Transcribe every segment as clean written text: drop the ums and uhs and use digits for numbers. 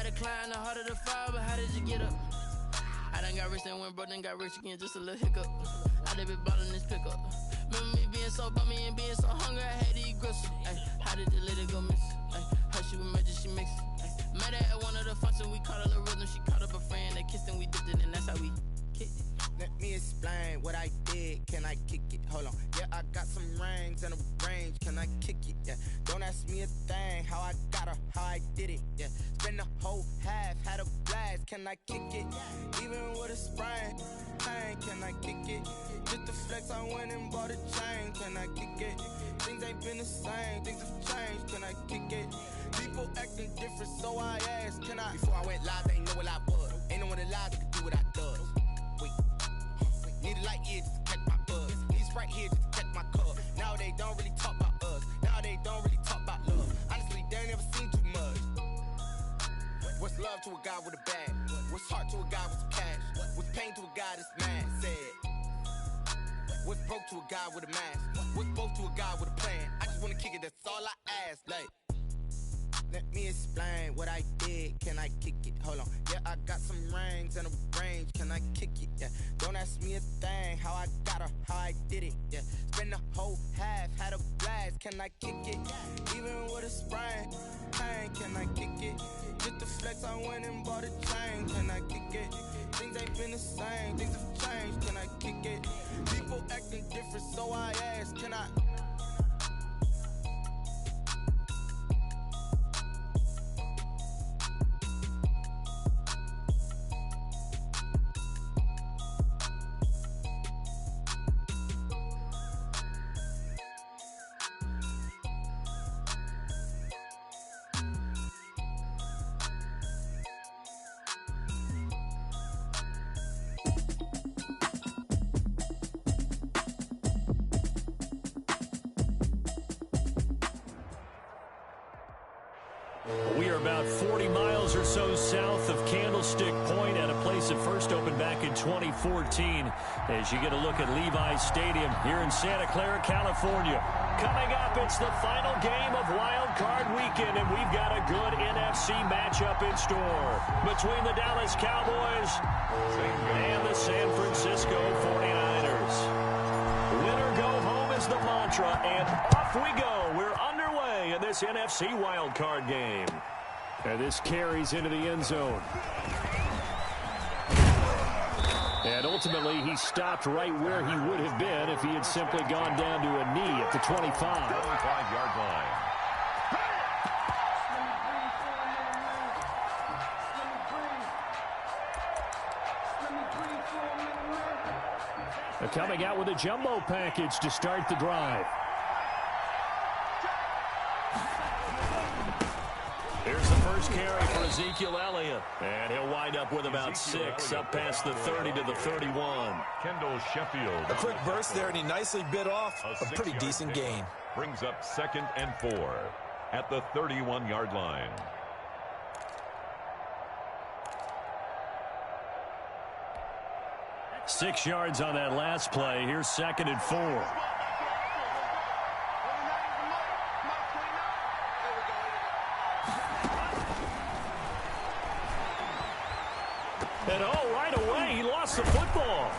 to climb, the harder to fall, but how did you get up? I done got rich and went broke, then got rich again, just a little hiccup. I done been ballin' this pickup. Remember me being so bummy and being so hungry, I had to eat gristle. How did the lady go miss? How she was magic, she mixed. Met her at one of the functions, we caught a little rhythm. She caught up a friend, they kissed and we dipped it, and that's how we kicked it. Let me explain what I did, can I kick it? Hold on, yeah, I got some rings and a range, can I kick it? Yeah, don't ask me a thing, how I got her, how I did it. Yeah, spend the whole half, had a blast, can I kick it? Even with a sprain, pain, can I kick it? Just the flex, I went and bought a chain, can I kick it? Things ain't been the same, things have changed, can I kick it? People acting different, so I asked, can I? Before I went live, they ain't know what I was. Ain't no one alive that could do what I does. Wait, need a light here just to catch my buzz. Need Sprite here just to catch my cup. Now they don't really talk about us. Now they don't really talk about love. Honestly, they ain't never seen too much. What's love to a guy with a bag? What's heart to a guy with some cash? What's pain to a guy that's mad? Said. What's broke to a guy with a mask? What's both to a guy with a plan? I just wanna kick it, that's all I ask. Like, let me explain what I did, can I kick it? Hold on, yeah, I got some rings and a range, can I kick it? Yeah, don't ask me a thing, how I got her, how I did it. Yeah, spend the whole half, had a blast, can I kick it? Even with a sprain, pain, can I kick it? Just the flex, I went and bought a chain, can I kick it? Things ain't been the same, things have changed, can I kick it? People acting different, so I asked, can I? We are about 40 miles or so south of Candlestick Point at a place that first opened back in 2014 as you get a look at Levi's Stadium here in Santa Clara, California. Coming up, it's the final game of Wild Card Weekend, and we've got a good NFC matchup in store between the Dallas Cowboys and the San Francisco 49ers. Winner go home is the mantra, and off we go. We're underway in this NFC wildcard game. And this carries into the end zone. And ultimately, he stopped right where he would have been if he had simply gone down to a knee at the 25. 25-yard line. They're coming out with a jumbo package to start the drive. Here's the first carry for Ezekiel Elliott. And he'll wind up with about 6 up past the 30 to the 31. Kendall Sheffield. A quick burst there, and he nicely bit off a pretty decent gain. Brings up 2nd and 4 at the 31-yard line. Six yards on that last play. Here's 2nd and 4. And right away, he lost the football.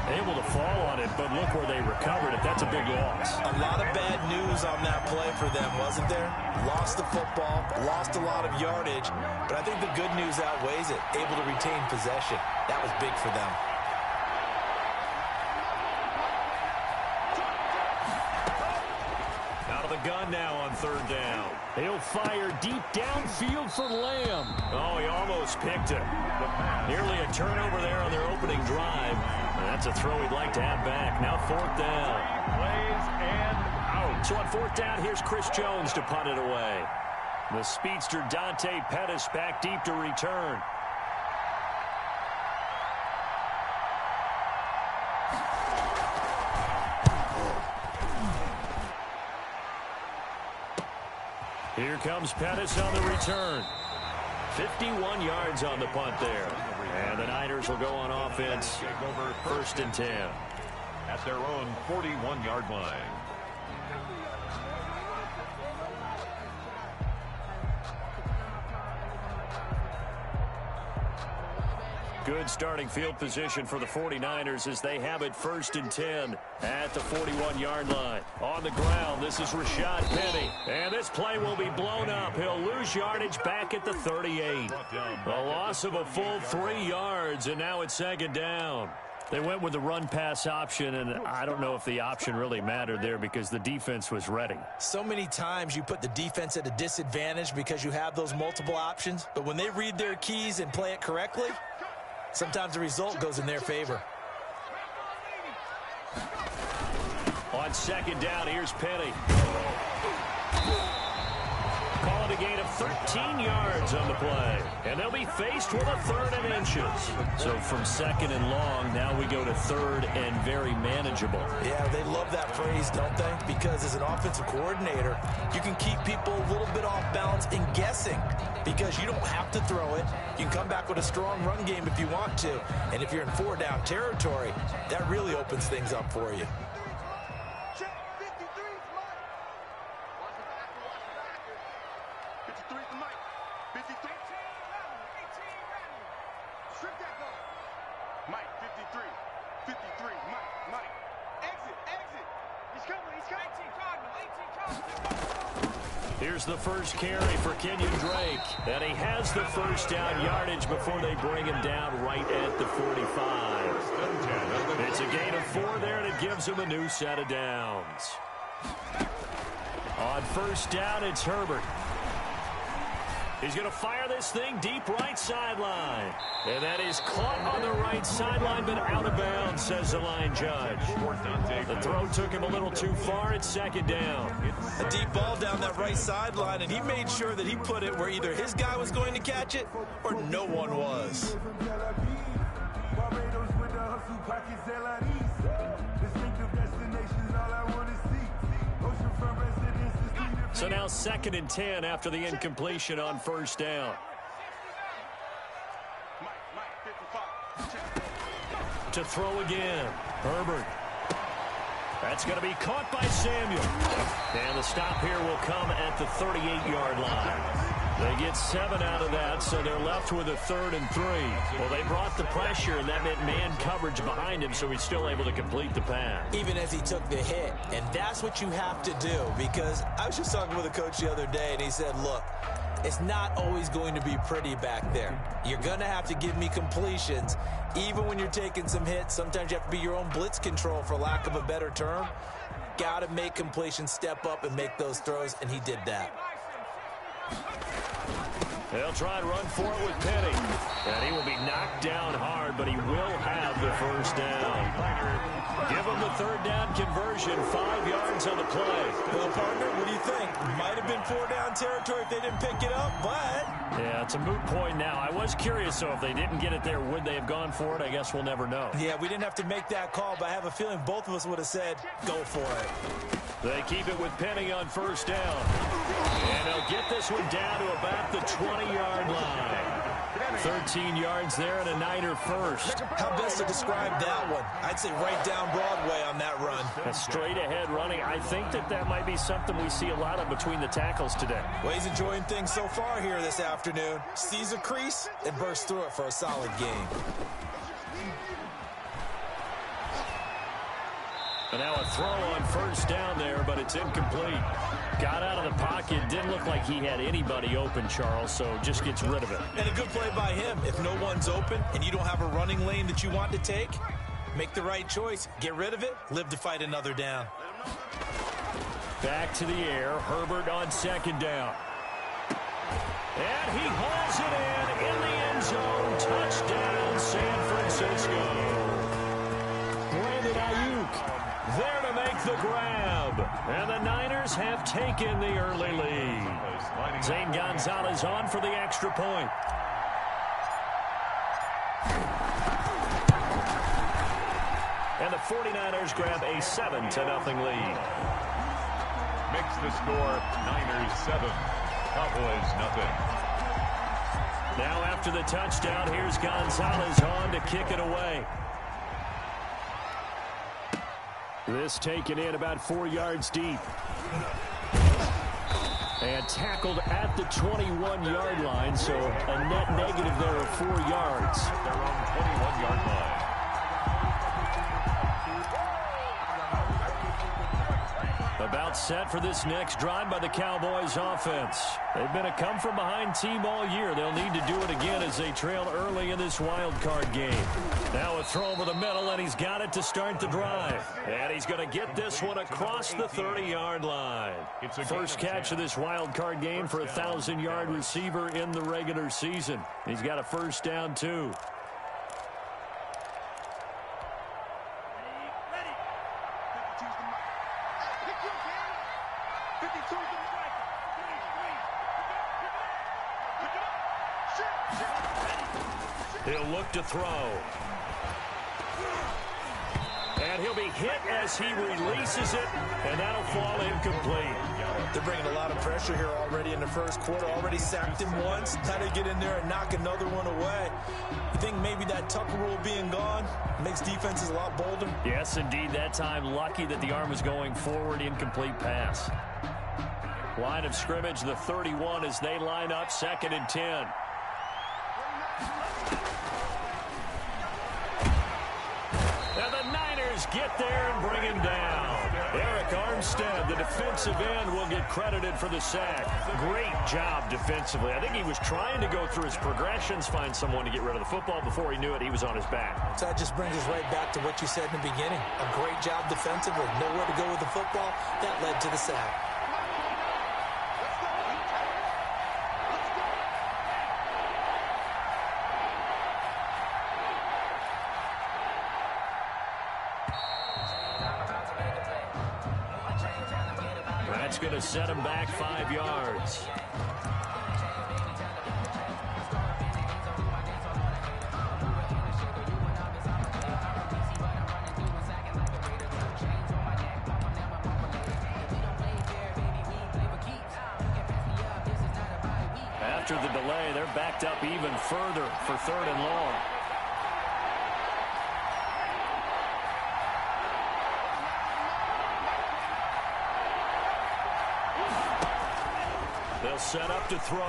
Able to fall on it, but look where they recovered it. That's a big loss. A lot of bad news on that play for them, wasn't there? Lost the football, lost a lot of yardage, but I think the good news outweighs it. Able to retain possession. That was big for them. Out of the gun now on 3rd down. He'll fire deep downfield for Lamb. Oh, he almost picked it. Nearly a turnover there on their opening drive. And that's a throw he'd like to have back. Now 4th down. Plays and out. So on 4th down, here's Chris Jones to punt it away. The speedster Dante Pettis back deep to return. Here comes Pettis on the return. 51 yards on the punt there. And the Niners will go on offense. 1st and 10. At their own 41-yard line. Good starting field position for the 49ers as they have it 1st and 10 at the 41-yard line. On the ground, this is Rashad Penny. And this play will be blown up. He'll lose yardage back at the 38. A loss of a full 3 yards, and now it's 2nd down. They went with the run-pass option, and I don't know if the option really mattered there because the defense was ready. So many times you put the defense at a disadvantage because you have those multiple options, but when they read their keys and play it correctly, sometimes the result goes in their favor. On 2nd down, here's Penny. Call it a gain of 13 yards on the play. And they'll be faced with a 3rd and inches. So from 2nd and long, now we go to 3rd and very manageable. Yeah, they love that phrase, don't they? Because as an offensive coordinator, you can keep people a little bit off balance and guessing because you don't have to throw it. You can come back with a strong run game if you want to. And if you're in 4-down territory, that really opens things up for you. Here's the first carry for Kenyon Drake. And he has the 1st down yardage before they bring him down right at the 45. It's a gain of 4 there, and it gives him a new set of downs. On 1st down, it's Herbert. He's going to fire this thing deep right sideline. And that is caught on the right sideline, but out of bounds, says the line judge. The throw took him a little too far. It's 2nd down. A deep ball down that right sideline, and he made sure that he put it where either his guy was going to catch it or no one was. So now 2nd and 10 after the incompletion on 1st down. To throw again. Herbert. That's going to be caught by Samuel. And the stop here will come at the 38-yard line. They get 7 out of that, so they're left with a 3rd and 3. Well, they brought the pressure, and that meant man coverage behind him, so he's still able to complete the pass. Even as he took the hit, and that's what you have to do, because I was just talking with a coach the other day, and he said, look, it's not always going to be pretty back there. You're going to have to give me completions, even when you're taking some hits. Sometimes you have to be your own blitz control, for lack of a better term. Got to make completions, step up, and make those throws, and he did that. They'll try and run for it with Penny. And he will be knocked down hard, but he will have the 1st down. Give him the 3rd down conversion, 5 yards on the play. Well, partner, what do you think? Might have been 4-down territory if they didn't pick it up, but... Yeah, it's a moot point now. I was curious, so if they didn't get it there, would they have gone for it? I guess we'll never know. Yeah, we didn't have to make that call, but I have a feeling both of us would have said, go for it. They keep it with Penny on 1st down. And they'll get this one down to about the 20-yard line. 13 yards there and a Niner first. How best to describe that one? I'd say right down Broadway on that run. A straight ahead running. I think that might be something we see a lot of between the tackles today. Well, he's enjoying things so far here this afternoon. Sees a crease and bursts through it for a solid game. And now a throw on 1st down there, but it's incomplete. Got out of the pocket. Didn't look like he had anybody open, Charles, so just gets rid of it. And a good play by him. If no one's open and you don't have a running lane that you want to take, make the right choice. Get rid of it. Live to fight another down. Back to the air. Herbert on 2nd down. And he hauls it in the end zone. Touchdown, San Francisco. Brandon Ayuk there to make the grab. And the Niners have taken the early lead. Zane Gonzalez on for the extra point. And the 49ers grab a 7-0 lead. Makes the score Niners 7, Cowboys nothing. Now after the touchdown, here's Gonzalez on to kick it away. This taken in about 4 yards deep. And tackled at the 21-yard line, so a net negative there of 4 yards. Their own 21-yard line. About set for this next drive by the Cowboys offense. They've been a come-from-behind team all year. They'll need to do it again as they trail early in this wild card game. Now a throw over the middle, and he's got it to start the drive. And he's going to get this one across the 30-yard line. First catch of this wild card game for a 1,000-yard receiver in the regular season. He's got a first down, too. He'll look to throw. And he'll be hit as he releases it, and that'll fall incomplete. They're bringing a lot of pressure here already in the first quarter. Already sacked him once. Now they get in there and knock another one away. You think maybe that Tucker rule being gone makes defenses a lot bolder? Yes, indeed. That time, lucky that the arm was going forward. Incomplete pass. Line of scrimmage, the 31 as they line up, 2nd and 10. And the Niners get there and bring him down. Eric Armstead, the defensive end, will get credited for the sack. Great job defensively. I think he was trying to go through his progressions, find someone to get rid of the football. Before he knew it, he was on his back. So that just brings us right back to what you said in the beginning. A great job defensively. Nowhere to go with the football. That led to the sack. That's going to set him back 5 yards. After the delay, they're backed up even further for 3rd and long. They'll set up to throw.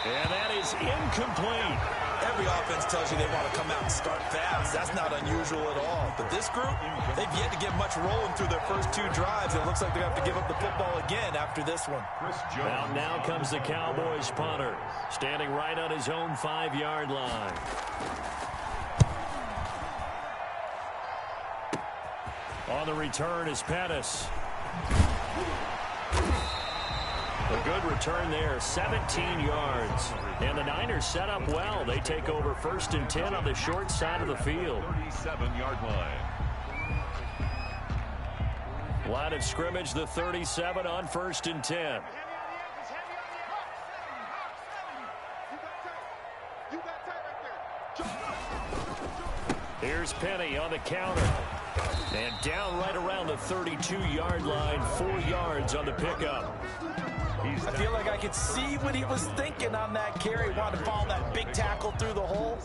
And that is incomplete. Every offense tells you they want to come out and start fast. That's not unusual at all. But this group, they've yet to get much rolling through their first 2 drives. It looks like they're going to have to give up the football again after this one. Now comes the Cowboys punter, standing right on his own 5-yard line. On the return is Pettis. A good return there, 17 yards. And the Niners set up well. They take over 1st and 10 on the short side of the field. 37-yard line. Line of scrimmage, the 37 on 1st and 10. Here's Penny on the counter. And down right around the 32-yard line, 4 yards on the pickup. I feel like I could see what he was thinking on that carry. Wanted to follow that big tackle through the hole.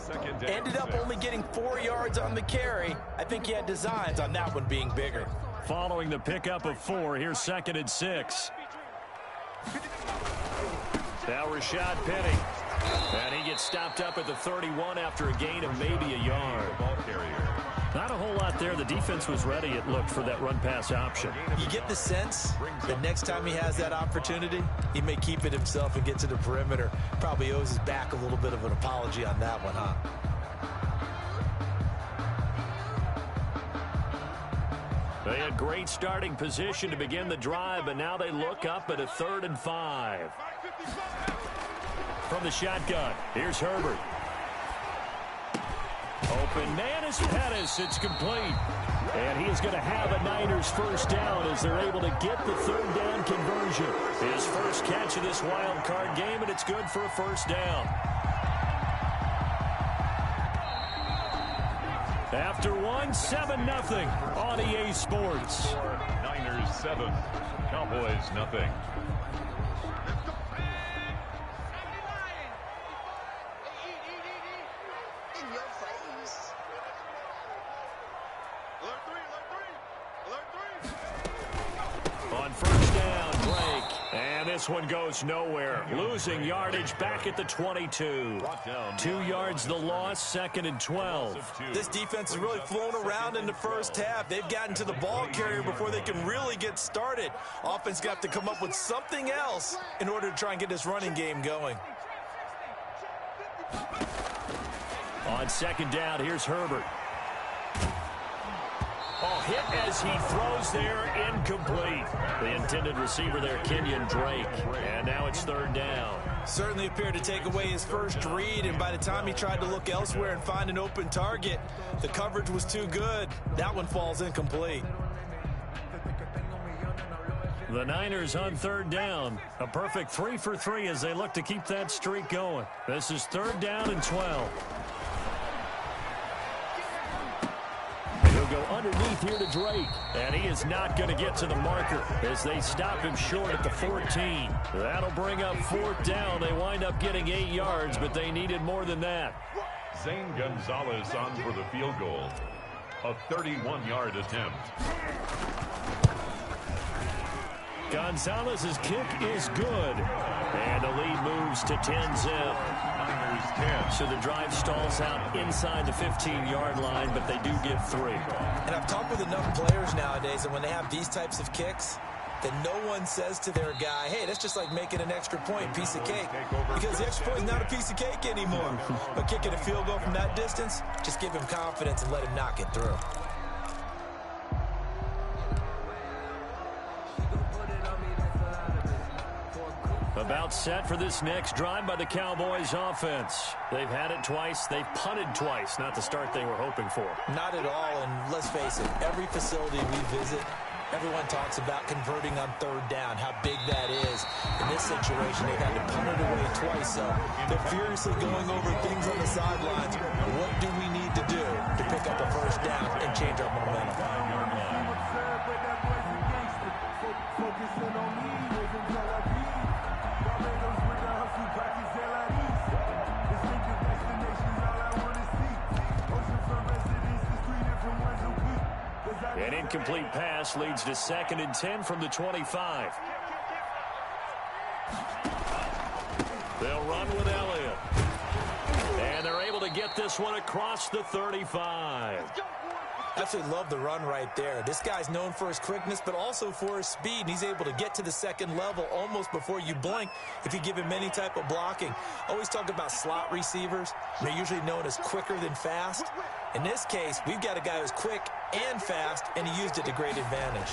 Ended up only getting 4 yards on the carry. I think he had designs on that one being bigger. Following the pickup of 4, here's 2nd and 6. Now Rashad Penny. And he gets stopped up at the 31 after a gain of maybe a yard. Not a whole lot there. The defense was ready, it looked, for that run-pass option. You get the sense that next time he has that opportunity, he may keep it himself and get to the perimeter. Probably owes his back a little bit of an apology on that one, huh? They had great starting position to begin the drive, but now they look up at a 3rd and 5. From the shotgun, here's Herbert. Open man is Pettis. It's complete. And he is going to have a Niners first down as they're able to get the 3rd down conversion. His first catch of this wild card game, and it's good for a first down. After 7-0 on EA Sports. Niners 7, Cowboys nothing. On 1st down, Blake. this one goes nowhere. Losing yardage back at the 22. 2 yards the loss, 2nd and 12. This defense has really flown around in the first half. They've gotten to the ball carrier before they can really get started. Offense got to come up with something else in order to try and get this running game going. On 2nd down, here's Herbert. Oh, hit as he throws there, incomplete. The intended receiver there, Kenyon Drake. And now it's 3rd down. Certainly appeared to take away his first read, and by the time he tried to look elsewhere and find an open target, the coverage was too good. That one falls incomplete. The Niners on 3rd down. A perfect 3 for 3 as they look to keep that streak going. This is 3rd down and 12. He'll go underneath here to Drake. And he is not going to get to the marker as they stop him short at the 14. That'll bring up 4th down. They wind up getting 8 yards, but they needed more than that. Zane Gonzalez on for the field goal. A 31-yard attempt. Gonzalez's kick is good. And the lead moves to 10-zip. Niners 10. So the drive stalls out inside the 15-yard line, but they do get 3. And I've talked with enough players nowadays, and when they have these types of kicks, that no one says to their guy, hey, that's just like making an extra point, piece of cake. Because the extra point is not a piece of cake anymore. But kicking a field goal from that distance, just give him confidence and let him knock it through. About set for this next drive by the Cowboys offense. They've had it twice. They've punted twice. Not the start they were hoping for. Not at all, and let's face it, every facility we visit, everyone talks about converting on 3rd down, how big that is. In this situation, they've had to punt it away twice, so they're furiously going over things on the sidelines. What do we need to do to pick up a 1st down and change our momentum? An incomplete pass leads to 2nd and 10 from the 25. They'll run with Elliott. And they're able to get this one across the 35. Absolutely love the run right there. This guy's known for his quickness, but also for his speed. And he's able to get to the 2nd level almost before you blink if you give him any type of blocking. Always talk about slot receivers. They're usually known as quicker than fast. In this case, we've got a guy who's quick and fast, and he used it to great advantage.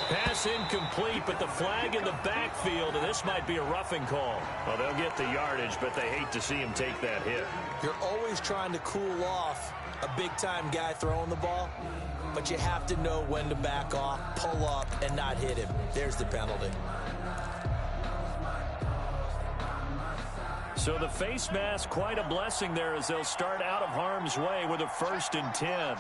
Pass incomplete, but the flag in the backfield, and this might be a roughing call. Well, they'll get the yardage, but they hate to see him take that hit. You're always trying to cool off a big-time guy throwing the ball, but you have to know when to back off, pull up, and not hit him. There's the penalty. So the face mask, quite a blessing there as they'll start out of harm's way with a 1st and 10.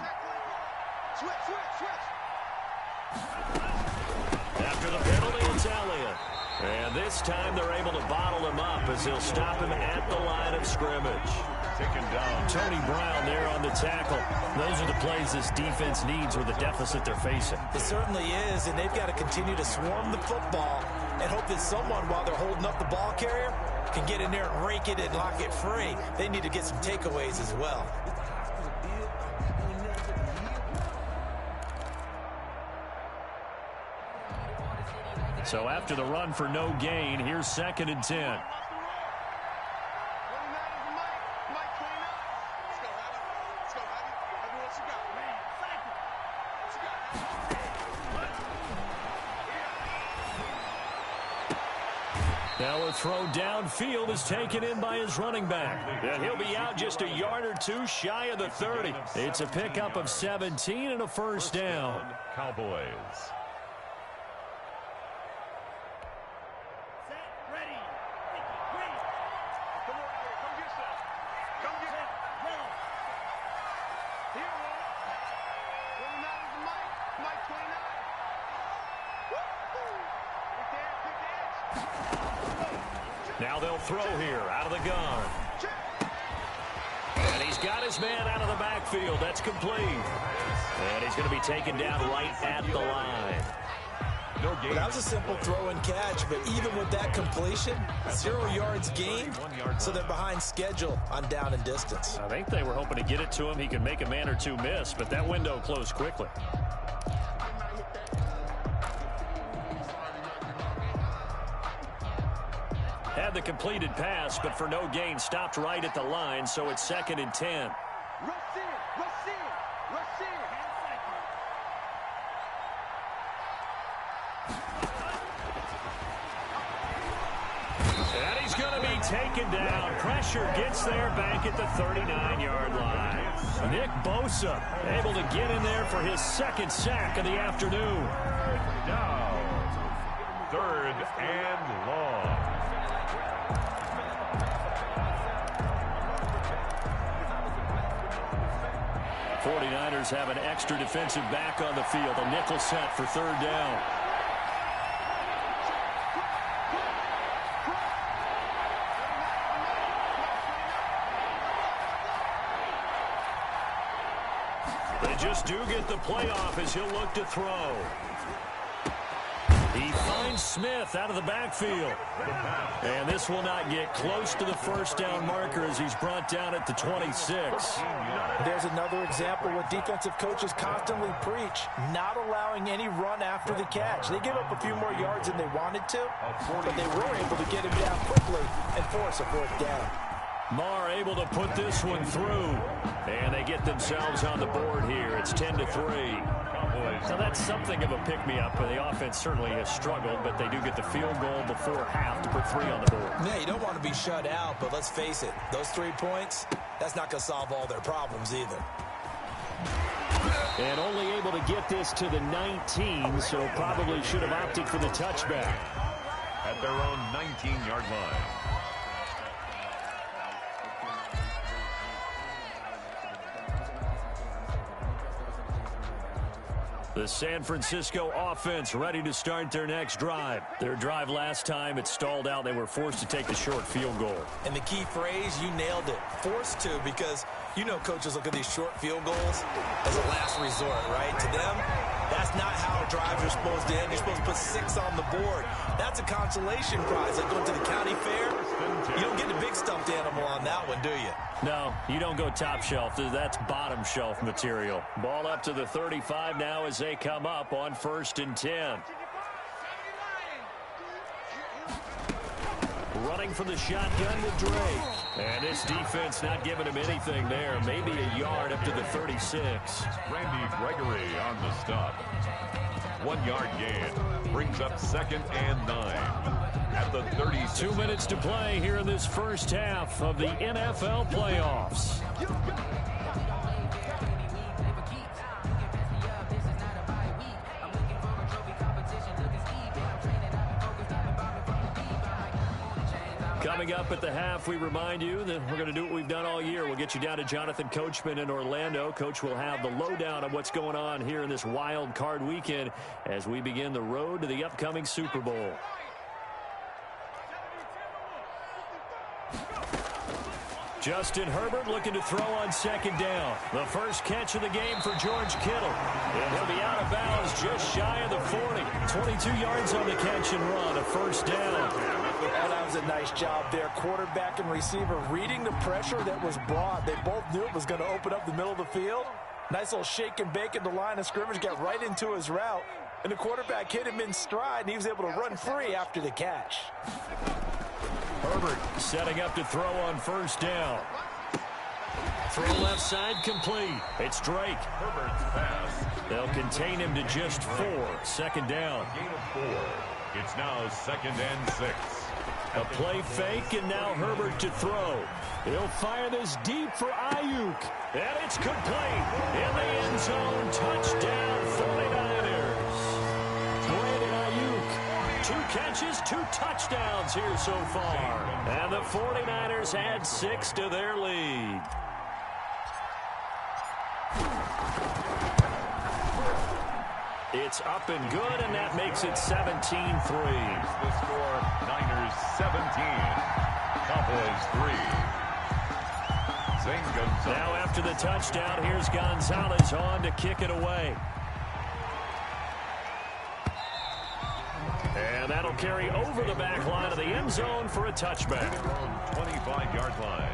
After the penalty, it's Elliott. And this time they're able to bottle him up as they'll stop him at the line of scrimmage. Taken down. Tony Brown there on the tackle. Those are the plays this defense needs with the deficit they're facing. It certainly is, and they've got to continue to swarm the football and hope that someone, while they're holding up the ball carrier, can get in there and rake it and lock it free. They need to get some takeaways as well. So after the run for no gain, here's 2nd and 10. Now a throw downfield is taken in by his running back. And he'll be out just a yard or two shy of the 30. It's a pickup of 17 and a 1st down. Cowboys. Now they'll throw here out of the gun. And he's got his man out of the backfield. That's complete. And he's going to be taken down right at the line. No gain. Well, that was a simple throw and catch, but even with that completion, 0 yards gained, so they're behind schedule on down and distance. I think they were hoping to get it to him. He could make a man or two miss, but that window closed quickly. Had the completed pass, but for no gain, stopped right at the line, so it's 2nd and 10. And he's going to be taken down. Pressure gets there back at the 39-yard line. Nick Bosa able to get in there for his 2nd sack of the afternoon. Now, 3rd and long. The 49ers have an extra defensive back on the field. A nickel set for 3rd down. They just do get the playoff as he'll look to throw. He finds Smith out of the backfield. And this will not get close to the 1st down marker as he's brought down at the 26. There's another example what defensive coaches constantly preach, not allowing any run after the catch. They give up a few more yards than they wanted to, but they were able to get him down quickly and force a 4th down. Marr able to put this one through. And they get themselves on the board here. It's 10-3. Now that's something of a pick-me-up. The offense certainly has struggled, but they do get the field goal before half to put 3 on the board. Yeah, you don't want to be shut out, but let's face it, those 3 points, that's not going to solve all their problems either. And only able to get this to the 19, so probably should have opted for the touchback. At their own 19-yard line. The San Francisco offense ready to start their next drive. Their drive last time, it stalled out. They were forced to take the short field goal. And the key phrase, you nailed it, forced to, because you know coaches look at these short field goals as a last resort, right? To them, that's not how drives are supposed to end. You're supposed to put 6 on the board. That's a consolation prize. Like going to the county fair, you don't get a big stuffed animal on that one, do you? No, you don't go top shelf. That's bottom shelf material. Ball up to the 35 now as they come up on 1st and 10. Running from the shotgun with Drake. And this defense not giving him anything there. Maybe a yard up to the 36. Randy Gregory on the stop. 1 yard gain. Brings up 2nd and 9. At the 36. 2 minutes to play here in this first half of the NFL playoffs. Coming up at the half, we remind you that we're going to do what we've done all year. We'll get you down to Jonathan Coachman in Orlando. Coach will have the lowdown of what's going on here in this wild card weekend as we begin the road to the upcoming Super Bowl. Justin Herbert looking to throw on 2nd down. The first catch of the game for George Kittle. And he'll be out of bounds just shy of the 40. 22 yards on the catch and run, a 1st down. And that was a nice job there. Quarterback and receiver reading the pressure that was brought. They both knew it was going to open up the middle of the field. Nice little shake and bake at the line of scrimmage, got right into his route. And the quarterback hit him in stride, and he was able to run free after the catch. Herbert setting up to throw on 1st down. Throw left side complete. It's Drake. Herbert's pass. They'll contain him to just 4. 2nd down. Gain of 4. It's now 2nd and 6. A play fake, and now Herbert to throw. He'll fire this deep for Ayuk. And it's complete. In the end zone, touchdown 49ers. Brandon Ayuk, 2 catches, 2 touchdowns here so far. And the 49ers add 6 to their lead. It's up and good, and that makes it 17-3. The score, Niners 17. Cowboys 3. Zane Gonzalez. Now after the touchdown, here's Gonzalez on to kick it away. And that'll carry over the back line of the end zone for a touchback. 25-yard line.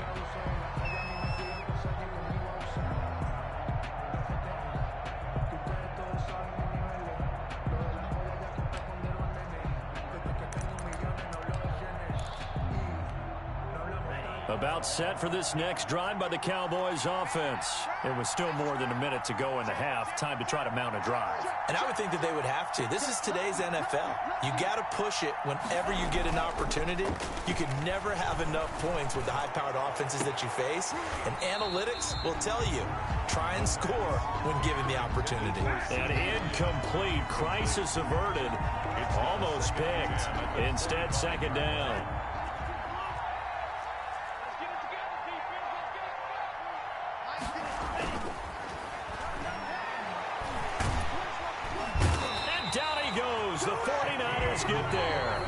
About set for this next drive by the Cowboys offense. It was still more than a minute to go in the half. Time to try to mount a drive. And I would think that they would have to. This is today's NFL. You got to push it whenever you get an opportunity. You can never have enough points with the high-powered offenses that you face. And analytics will tell you, try and score when given the opportunity. An incomplete, crisis averted. Almost picked. Instead, second down. The 49ers get there.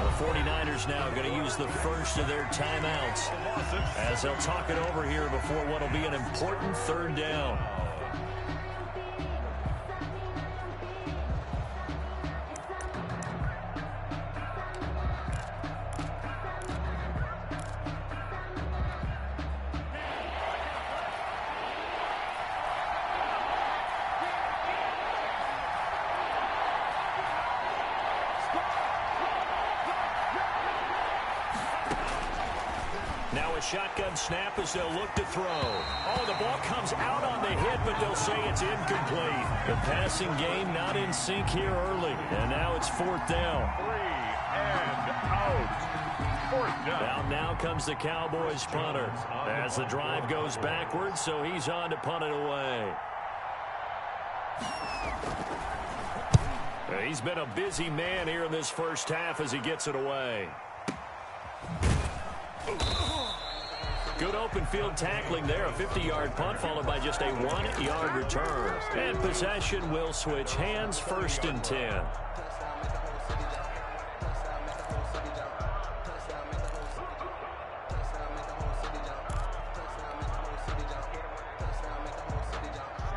The 49ers now going to use the first of their timeouts as they'll talk it over here before what will be an important third down. Now a shotgun snap as they'll look to throw. Oh, the ball comes out on the hit, but they'll say it's incomplete. The passing game not in sync here early. And now it's fourth down. 3 and out. Fourth down. Now comes the Cowboys punter as the drive goes backwards, so he's on to punt it away. He's been a busy man here in this first half as he gets it away. Good open field tackling there. A 50-yard punt followed by just a 1-yard return. And possession will switch hands, 1st and 10.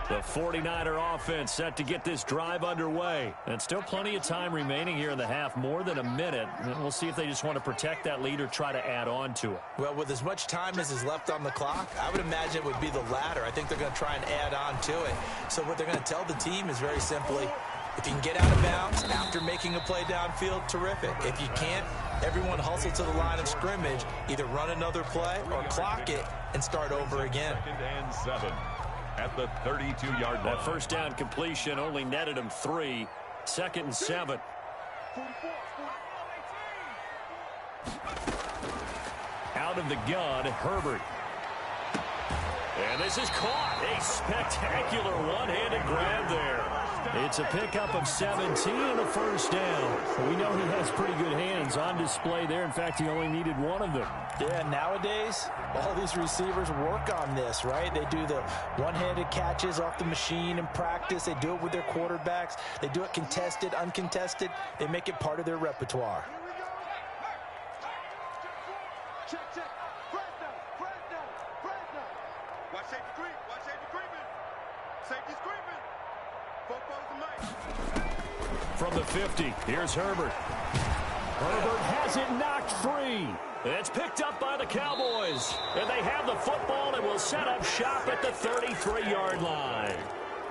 The 49er offense set to get this drive underway. And still plenty of time remaining here in the half, more than a minute. And we'll see if they just want to protect that lead or try to add on to it. Well, with as much time as is left on the clock, I would imagine it would be the latter. I think they're going to try and add on to it. So what they're going to tell the team is very simply, if you can get out of bounds after making a play downfield, terrific. If you can't, everyone hustle to the line of scrimmage, either run another play or clock it and start over again. 2nd and 7. At the 32-yard line. That first down completion only netted him 3. 2nd and 7. Out of the gun, Herbert. And this is caught. A spectacular one-handed grab there. It's a pickup of 17 and a first down. Well, we know he has pretty good hands on display there. In fact, he only needed one of them. Yeah, nowadays, all these receivers work on this, right? They do the one-handed catches off the machine in practice. They do it with their quarterbacks. They do it contested, uncontested. They make it part of their repertoire. Check. Press down. Watch safety creep. Safety's creeping. Football's the mic. From the 50, here's Herbert. Herbert has it knocked free. It's picked up by the Cowboys. And they have the football and will set up shop at the 33-yard line.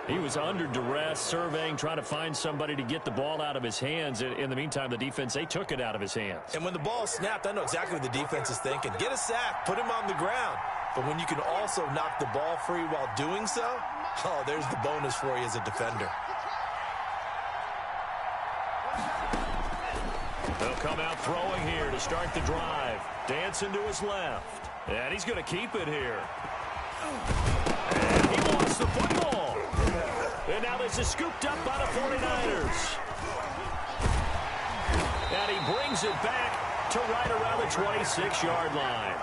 He was under duress, surveying, trying to find somebody to get the ball out of his hands. In the meantime, the defense, they took it out of his hands. And when the ball snapped, I know exactly what the defense is thinking. Get a sack, put him on the ground. But when you can also knock the ball free while doing so, oh, there's the bonus for you as a defender. They'll come out throwing here to start the drive. Dancing to his left. And he's going to keep it here. And he wants the football. And now this is scooped up by the 49ers. And he brings it back to right around the 26-yard line.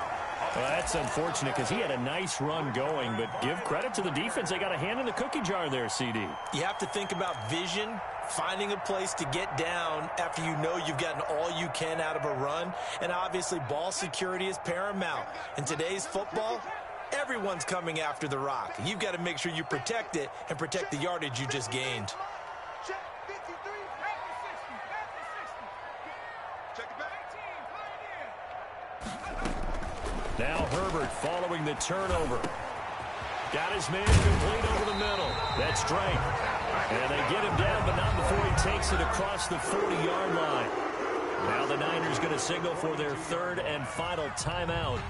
Well, that's unfortunate because he had a nice run going, but give credit to the defense. They got a hand in the cookie jar there, CD. You have to think about vision, finding a place to get down after you know you've gotten all you can out of a run, and obviously ball security is paramount. In today's football, everyone's coming after the rock. You've got to make sure you protect it and protect the yardage you just gained. Check 53, back to 60, back to 60. Now Herbert following the turnover. Got his man complete over the middle. That's Drake. And they get him down, but not before he takes it across the 40-yard line. Now the Niners going to signal for their third and final timeout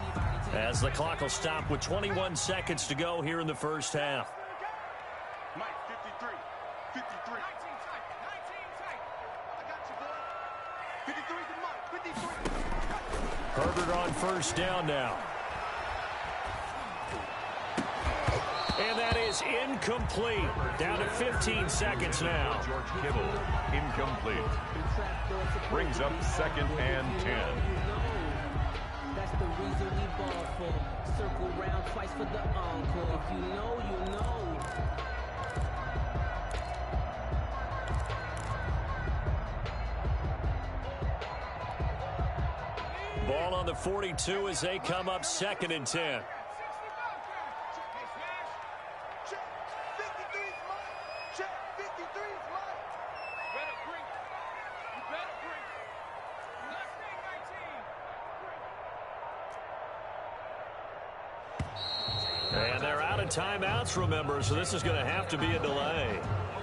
as the clock will stop with 21 seconds to go here in the first half. Mike, 53. 53. 19 tight. 19 tight. I got you, boy. 53 to Mike. 53. Herbert on first down now. And that is incomplete. Down to 15 seconds now. George Kittle, incomplete. Brings up 2nd and 10. That's the reason we ball for. Circle round twice for the encore. If you know, you know. Ball on the 42 as they come up 2nd and 10. And they're out of timeouts, remember, so this is going to have to be a delay.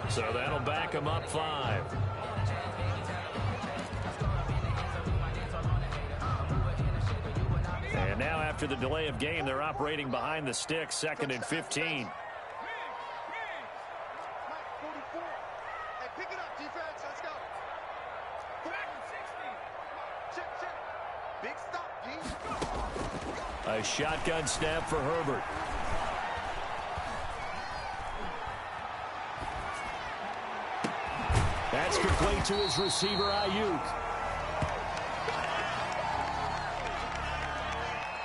So that'll back them up 5. And now after the delay of game, they're operating behind the sticks, 2nd and 15. Hey, pick it up, defense. Let's go. Check, check. Big stop, D. A shotgun snap for Herbert. That's complete to his receiver, Ayuk.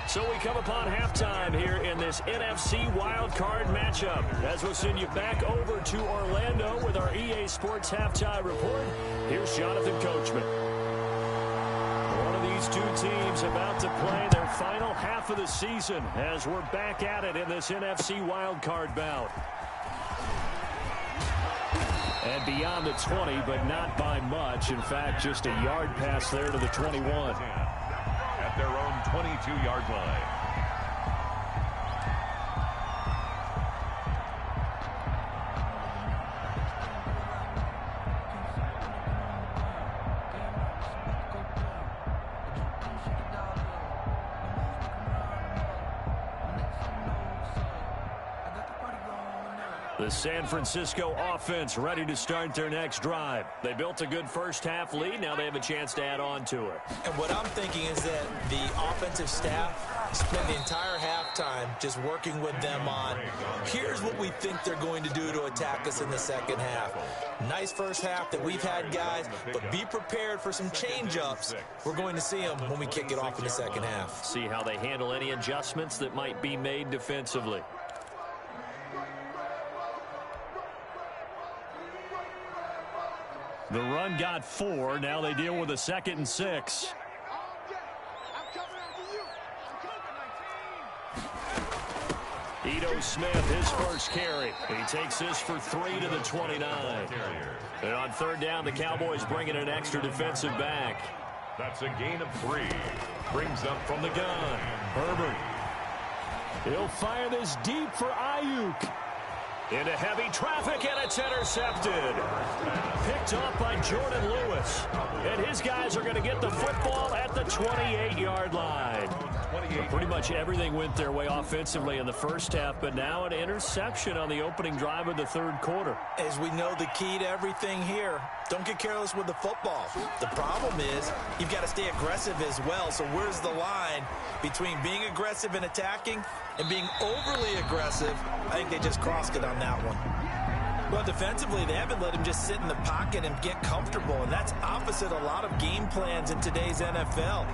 So we come upon halftime here in this NFC wildcard matchup. As we'll send you back over to Orlando with our EA Sports Halftime Report, here's Jonathan Coachman. One of these two teams about to play their final half of the season as we're back at it in this NFC wildcard bout. And beyond the 20, but not by much. In fact, just a yard pass there to the 21. At their own 22-yard line. The San Francisco offense ready to start their next drive. They built a good first-half lead. Now they have a chance to add on to it. And what I'm thinking is that the offensive staff spent the entire halftime just working with them on, here's what we think they're going to do to attack us in the second half. Nice first half that we've had, guys, but be prepared for some change-ups. We're going to see them when we kick it off in the second half. See how they handle any adjustments that might be made defensively. The run got 4. Now they deal with a 2nd and 6. Ito Smith, his first carry. He takes this for 3 to the 29. And on third down, the Cowboys bringing an extra defensive back. That's a gain of 3. Brings up From the gun, Herbert. He'll fire this deep for Ayuk. Into heavy traffic, and it's intercepted. Picked off by Jordan Lewis. And his guys are going to get the football at the 28-yard line. Pretty much everything went their way offensively in the first half, but now an interception on the opening drive of the third quarter. As we know, the key to everything here, don't get careless with the football. The problem is you've got to stay aggressive as well. So where's the line between being aggressive and attacking and being overly aggressive? I think they just crossed it on that one. Well, defensively, they haven't let him just sit in the pocket and get comfortable, and that's opposite a lot of game plans in today's NFL.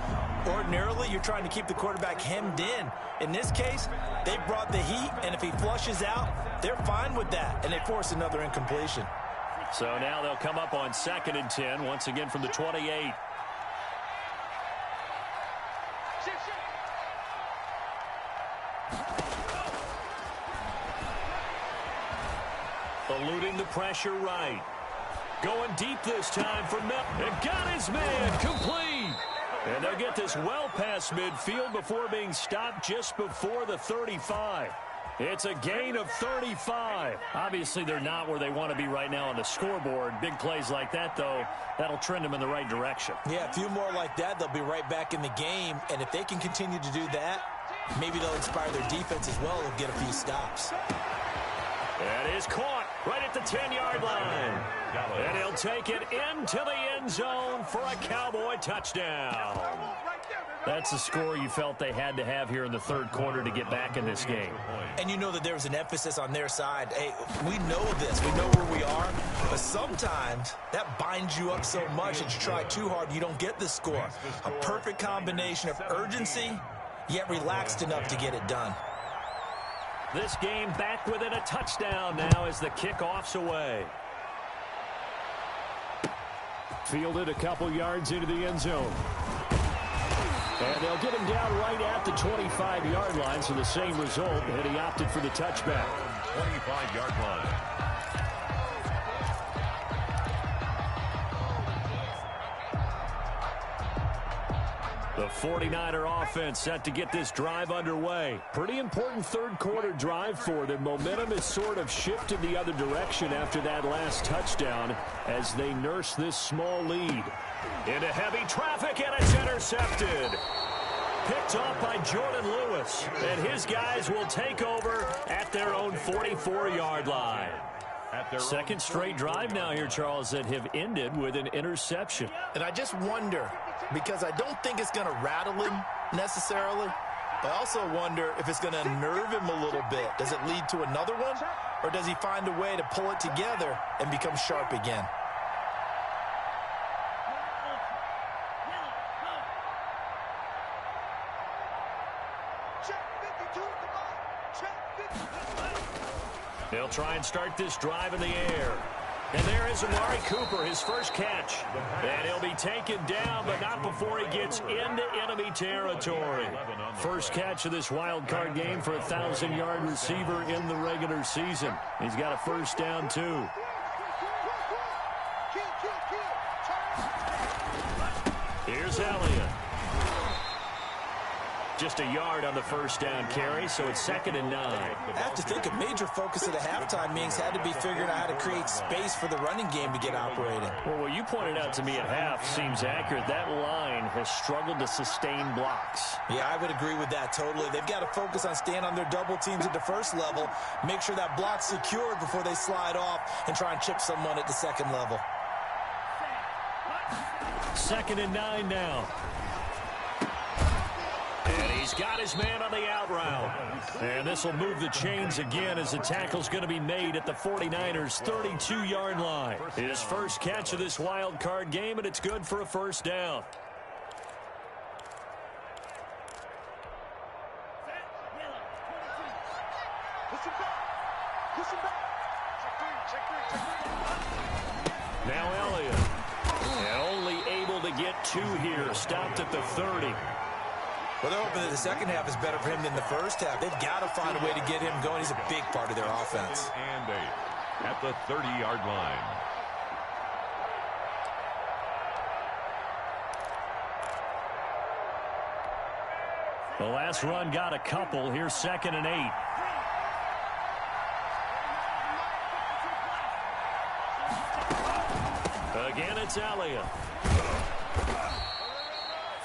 Ordinarily, you're trying to keep the quarterback hemmed in. In this case, they brought the heat, and if he flushes out, they're fine with that, and they force another incompletion. So now they'll come up on 2nd and 10, once again from the 28. Eluding the pressure right. Going deep this time for Mel. And got his man complete. And they'll get this well past midfield before being stopped just before the 35. It's a gain of 35. Obviously, they're not where they want to be right now on the scoreboard. Big plays like that, though, that'll trend them in the right direction. Yeah, a few more like that, they'll be right back in the game. And if they can continue to do that, maybe they'll inspire their defense as well. They'll get a few stops. That is caught right at the 10-yard line. And he'll take it into the end zone for a Cowboy touchdown. That's the score you felt they had to have here in the third quarter to get back in this game. And you know that there was an emphasis on their side. Hey, we know this. We know where we are. But sometimes that binds you up so much that you try too hard, you don't get the score. A perfect combination of urgency, yet relaxed enough to get it done. This game back within a touchdown now as the kickoff's away. Fielded a couple yards into the end zone. And they'll get him down right at the 25-yard line, so the same result, and he opted for the touchback. 25-yard line. The 49er offense set to get this drive underway. Pretty important third quarter drive for them. Momentum has sort of shifted the other direction after that last touchdown as they nurse this small lead. Into heavy traffic, and it's intercepted. Picked off by Jordan Lewis, and his guys will take over at their own 44-yard line. Second straight drive now here, Charles, that have ended with an interception. And I just wonder, because I don't think it's going to rattle him necessarily, but I also wonder if it's going to unnerve him a little bit. Does it lead to another one, or does he find a way to pull it together and become sharp again? They'll try and start this drive in the air. And there is Amari Cooper, his first catch. And he'll be taken down, but not before he gets into enemy territory. First catch of this wild card game for a 1,000-yard receiver in the regular season. He's got a first down, too. Here's Elliott. Just a yard on the first down carry, so it's 2nd and 9. I have to think a major focus of the halftime meetings had to be figuring out how to create space for the running game to get operating. Well, what you pointed out to me at half seems accurate. That line has struggled to sustain blocks. Yeah, I would agree with that totally. They've got to focus on staying on their double teams at the first level, make sure that block's secured before they slide off and try and chip someone at the second level. 2nd and 9 now. And he's got his man on the out route. And this will move the chains again as the tackle's going to be made at the 49ers' 32-yard line. His first catch of this wild card game, and it's good for a first down. Now Elliott. And only able to get 2 here. Stopped at the 30. Well, they're hoping that the second half is better for him than the first half. They've got to find a way to get him going. He's a big part of their offense. And 8 at the 30-yard line. The last run got a couple. Here's 2nd and 8. Again, it's Elliott.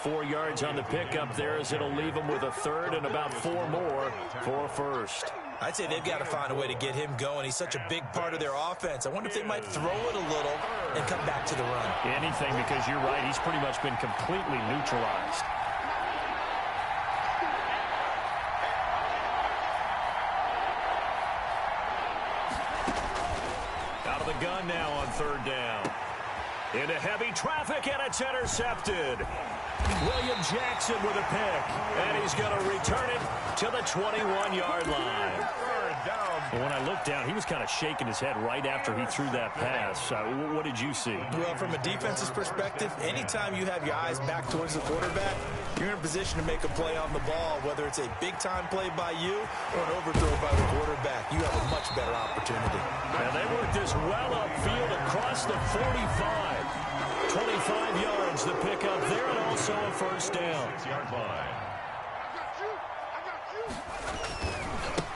4 yards on the pickup there as it'll leave him with a third and about 4 more for a first. I'd say they've got to find a way to get him going. He's such a big part of their offense. I wonder if they might throw it a little and come back to the run. Anything, because you're right. He's pretty much been completely neutralized. Out of the gun now on 3rd down. Into heavy traffic, and it's intercepted. William Jackson with a pick, and he's going to return it to the 21-yard line. But when I looked down, he was kind of shaking his head right after he threw that pass. What did you see? Well, from a defense's perspective, anytime you have your eyes back towards the quarterback, you're in a position to make a play on the ball, whether it's a big-time play by you or an overthrow by the quarterback. You have a much better opportunity. And they worked this well upfield across the 45. 25 yards, the pickup there, and also a first down. 6-yard line.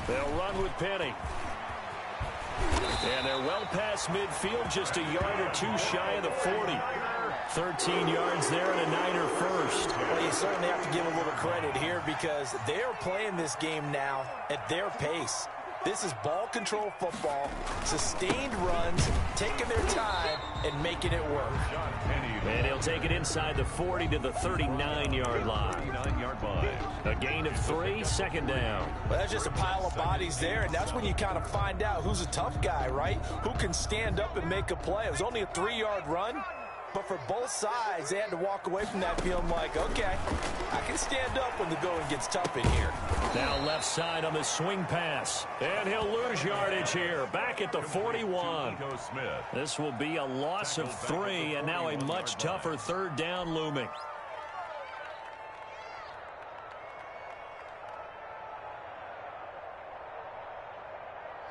They'll run with Penny. And they're well past midfield, just a yard or two shy of the 40. 13 yards there and a Niner first. Well, you certainly have to give a little credit here because they are playing this game now at their pace. This is ball control football, sustained runs, taking their time, and making it work. And he'll take it inside the 40 to the 39-yard line. 39-yard line. A gain of 3, second down. Well, that's just a pile of bodies there, and that's when you kind of find out who's a tough guy, right? Who can stand up and make a play. It was only a 3-yard run, but for both sides, they had to walk away from that feeling like, okay, I can stand up when the going gets tough in here. Now left side on the swing pass. And he'll lose yardage here. Back at the 41. This will be a loss of 3, and now a much tougher third down looming.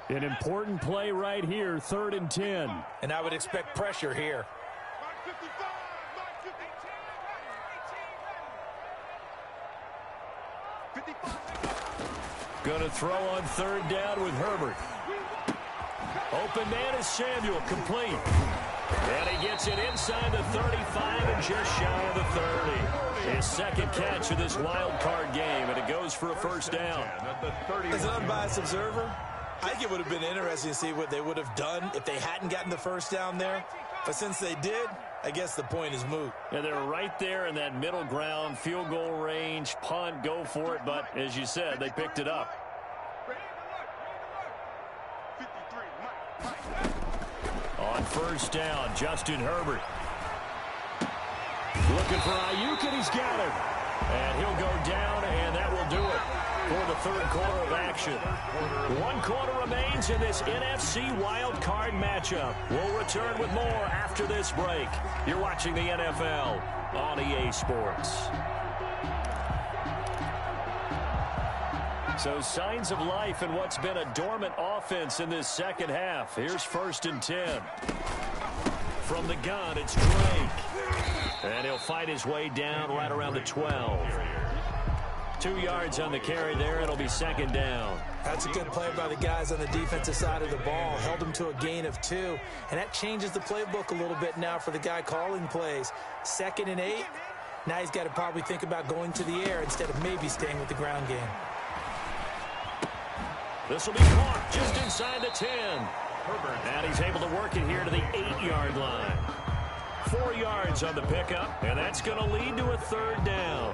An important play right here, 3rd and 10. And I would expect pressure here. Going to throw on 3rd down with Herbert. Open man is Samuel, complete. And he gets it inside the 35 and just shy of the 30. His second catch of this wild card game, and it goes for a first down. As an unbiased observer, I think it would have been interesting to see what they would have done if they hadn't gotten the first down there. But since they did, I guess the point is moot. Yeah, they're right there in that middle ground, field goal range, punt, go for it. But as you said, they picked it up. On first down, Justin Herbert. Looking for Ayuk, and he's got him. And he'll go down, and that will do it for the third quarter of action. 1 quarter remains in this NFC wild card matchup. We'll return with more after this break. You're watching the NFL on EA Sports. So signs of life in what's been a dormant offense in this second half. Here's 1st and 10. From the gun, it's Drake. And he'll fight his way down right around the 12. 2 yards on the carry there. It'll be 2nd down. That's a good play by the guys on the defensive side of the ball. Held him to a gain of 2. And that changes the playbook a little bit now for the guy calling plays. 2nd and 8. Now he's got to probably think about going to the air instead of maybe staying with the ground game. This will be caught just inside the 10. And he's able to work it here to the 8-yard line. 4 yards on the pickup, and that's going to lead to a 3rd down.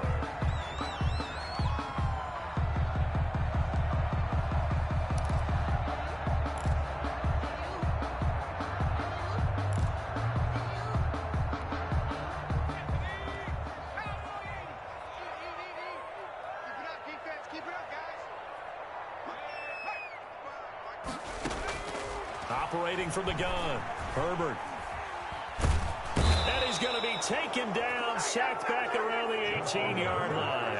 Operating from the gun, Herbert. And he's going to be taken down, sacked back around the 18-yard line.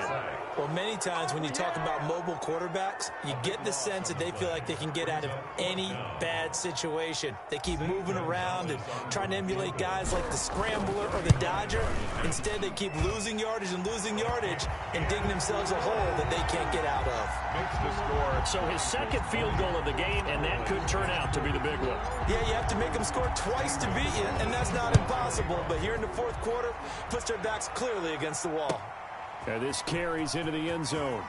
Well, many times when you talk about mobile quarterbacks, you get the sense that they feel like they can get out of any bad situation. They keep moving around and trying to emulate guys like the Scrambler or the Dodger. Instead, they keep losing yardage and digging themselves a hole that they can't get out of. Makes the score. So his second field goal of the game, and that could turn out to be the big one. Yeah, you have to make them score twice to beat you, and that's not impossible. But here in the 4th quarter, puts their backs clearly against the wall. And this carries into the end zone.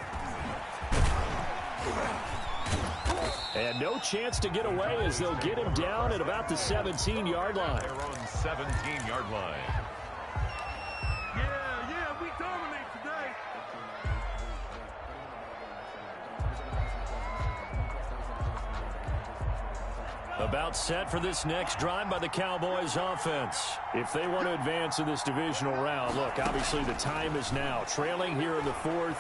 And no chance to get away as they'll get him down at about the 17-yard line. They're on 17-yard line. Yeah, we dominate today. About set for this next drive by the Cowboys offense. If they want to advance in this divisional round, look, obviously the time is now. Trailing here in the 4th.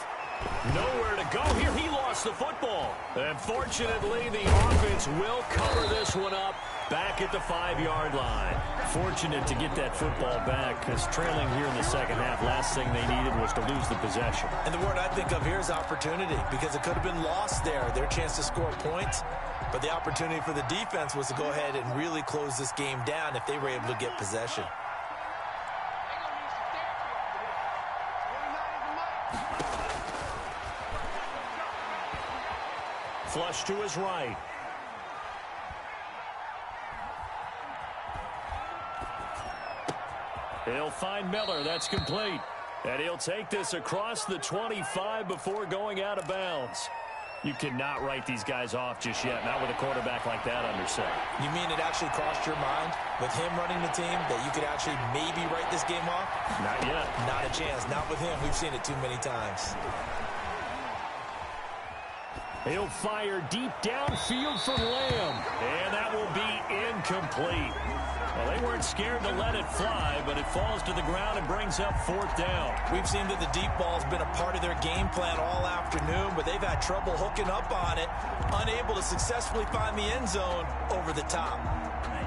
Nowhere to go here. He lost the football. And fortunately, the offense will cover this one up back at the 5-yard line. Fortunate to get that football back because trailing here in the second half, last thing they needed was to lose the possession. And the word I think of here is opportunity because it could have been lost there. Their chance to score points. But the opportunity for the defense was to go ahead and really close this game down if they were able to get possession. flush to his right. He'll find Miller. That's complete. And he'll take this across the 25 before going out of bounds. You cannot write these guys off just yet, not with a quarterback like that under center. You mean it actually crossed your mind with him running the team that you could actually maybe write this game off? Not yet. Not a chance. Not with him. We've seen it too many times. He'll fire deep downfield for Lamb. And that will be incomplete. Well, they weren't scared to let it fly, but it falls to the ground and brings up 4th down. We've seen that the deep ball's been a part of their game plan all afternoon, but they've had trouble hooking up on it, unable to successfully find the end zone over the top.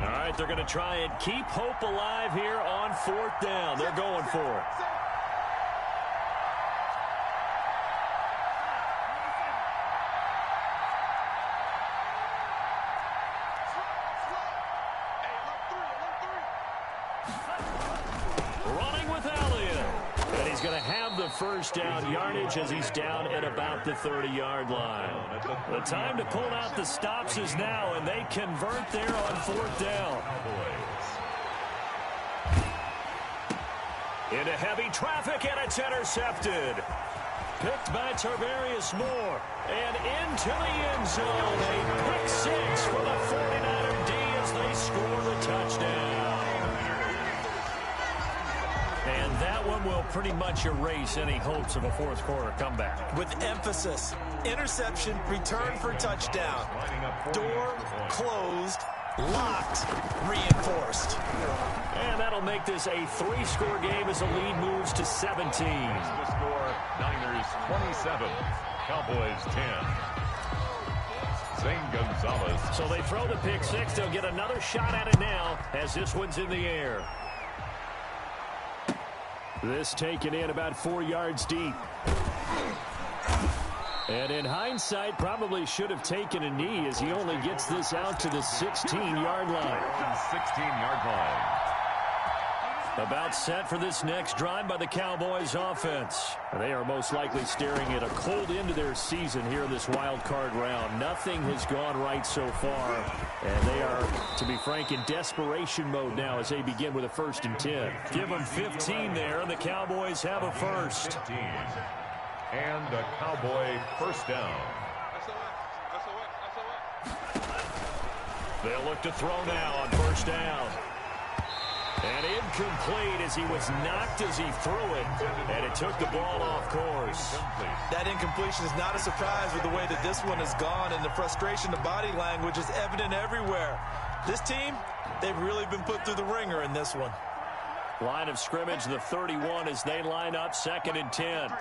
All right, they're going to try and keep hope alive here on 4th down. They're going for it. Going to have the first down yardage as he's down at about the 30-yard line. The time to pull out the stops is now, and they convert there on 4th down. Into heavy traffic, and it's intercepted. Picked by Tarvarius Moore, and into the end zone. A pick 6 for the 49er D as they score the touchdown. And that one will pretty much erase any hopes of a fourth quarter comeback. With emphasis, interception, return for touchdown. Door closed, locked, reinforced. And that'll make this a 3-score game as the lead moves to 17. The score, Niners 27, Cowboys 10. Zane Gonzalez. So they throw the pick 6. They'll get another shot at it now as this one's in the air. This taken in about 4 yards deep. And in hindsight, probably should have taken a knee as he only gets this out to the 16-yard line. 16-yard line. About set for this next drive by the Cowboys offense. They are most likely staring at a cold end to their season here in this wild card round. Nothing has gone right so far. And they are, to be frank, in desperation mode now as they begin with a 1st and 10. Give them 15 there, and the Cowboys have a first. 15. And a Cowboy first down. They'll look to throw now on 1st down. And incomplete as he was knocked as he threw it. And it took the ball off course. That incompletion is not a surprise with the way that this one has gone, and the frustration, the body language is evident everywhere. This team, they've really been put through the ringer in this one. Line of scrimmage, the 31 as they line up 2nd and 10.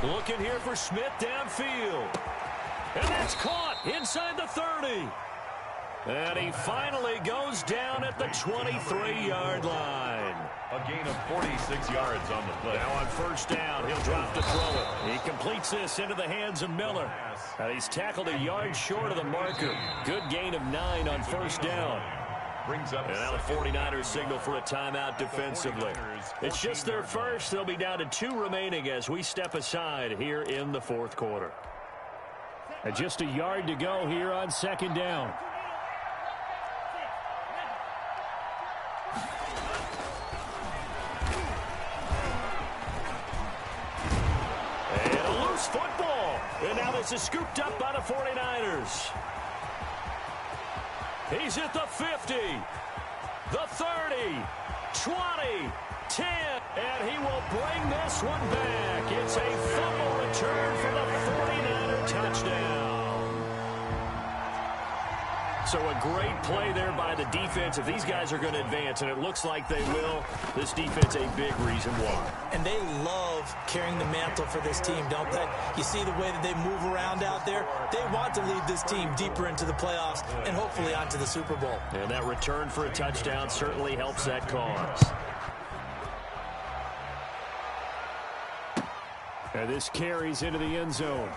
Looking here for Smith downfield. And that's caught inside the 30. And he finally goes down at the 23-yard line. A gain of 46 yards on the play. Now on 1st down, he'll drop to throw it. He completes this into the hands of Miller. And he's tackled a yard short of the marker. Good gain of 9 on 1st down. Brings up and now the 49ers signal for a timeout defensively. It's just their first. They'll be down to 2 remaining as we step aside here in the 4th quarter. And just a yard to go here on 2nd down. And a loose football. And now this is scooped up by the 49ers. He's at the 50, the 30, 20, 10, and he will bring this one back. It's a fumble return for the 49er touchdown. So a great play there by the defense. If these guys are going to advance, and it looks like they will, this defense a big reason why. And they love carrying the mantle for this team, don't they? You see the way that they move around out there? They want to lead this team deeper into the playoffs and hopefully onto the Super Bowl. And that return for a touchdown certainly helps that cause. And this carries into the end zone.